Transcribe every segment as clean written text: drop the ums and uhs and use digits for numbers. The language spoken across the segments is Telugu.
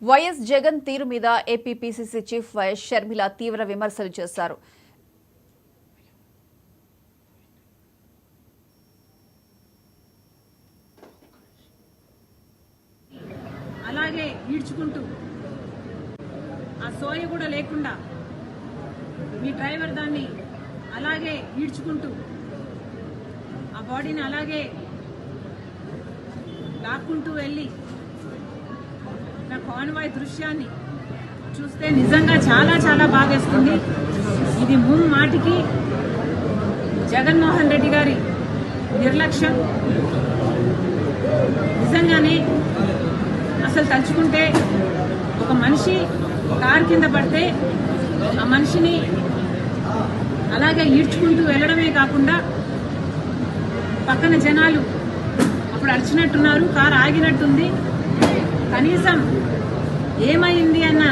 వైఎస్ జగన్ తీరు మీద AP PCC chief YS Sharmila తీవ్ర విమర్శలు చేశారు. అలాగే ఈడ్చుకుంటూ ఆ సోయ కూడా లేకుండా మీ డ్రైవర్ దాన్ని అలాగే ఈడ్చుకుంటూ ఆ బాడీని అలాగే లాక్కుంటూ వెళ్ళి నా కాన్వాయ్ దృశ్యాన్ని చూస్తే నిజంగా చాలా చాలా బాధేస్తుంది. ఇది ముమ్మాటికి జగన్మోహన్ రెడ్డి గారి నిర్లక్ష్యం. నిజంగానే అసలు తలుచుకుంటే ఒక మనిషి కారు కింద పడితే ఆ మనిషిని అలాగే ఈడ్చుకుంటూ వెళ్ళడమే కాకుండా పక్కన జనాలు అప్పుడు అరిచినట్టున్నారు, కారు ఆగినట్టుంది, కనీసం ఏమైంది అన్న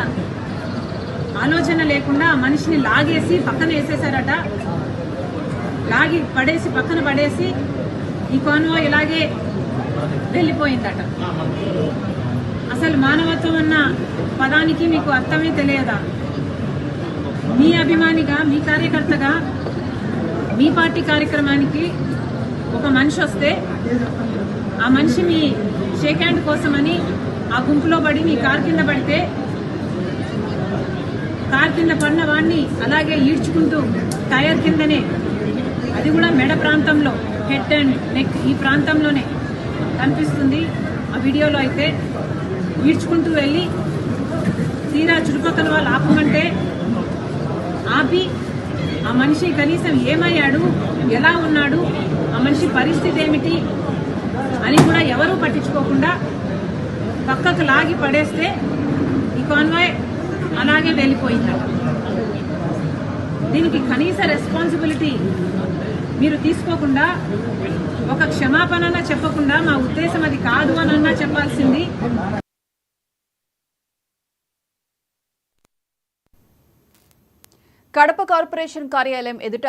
ఆలోచన లేకుండా ఆ మనిషిని లాగేసి పక్కన వేసేశారట. లాగి పడేసి పక్కన పడేసి ఈ కాన్వాయ్ ఇలాగే వెళ్ళిపోయిందట. అసలు మానవత్వం అన్న పదానికి మీకు అర్థమే తెలియదా? మీ అభిమానిగా, మీ కార్యకర్తగా, మీ పార్టీ కార్యక్రమానికి ఒక మనిషి వస్తే ఆ మనిషి మీ షేక్ హ్యాండ్ కోసమని ఆ గుంపులో పడి మీ కారు కింద పడితే కారు కింద పడిన వాడిని అలాగే ఈడ్చుకుంటూ టైర్ కిందనే, అది కూడా మెడ ప్రాంతంలో, హెడ్ అండ్ నెక్ ఈ ప్రాంతంలోనే కనిపిస్తుంది ఆ వీడియోలో. అయితే ఈడ్చుకుంటూ వెళ్ళి తీరా చుట్టుపక్కల వాళ్ళు ఆపమంటే ఆపి ఆ మనిషి కనీసం ఏమయ్యాడు, ఎలా ఉన్నాడు, ఆ మనిషి పరిస్థితి ఏమిటి అని కూడా ఎవరూ పట్టించుకోకుండా పక్కకు లాగి పడేస్తే ఈ కాన్వాయ్ అలాగే వెళ్ళిపోయిందట. దీనికి కనీస రెస్పాన్సిబిలిటీ మీరు తీసుకోకుండా ఒక క్షమాపణ చెప్పకుండా మా ఉద్దేశం అది కాదు అని అన్నా చెప్పాల్సింది. కడప కార్పొరేషన్ కార్యాలయం ఎదుట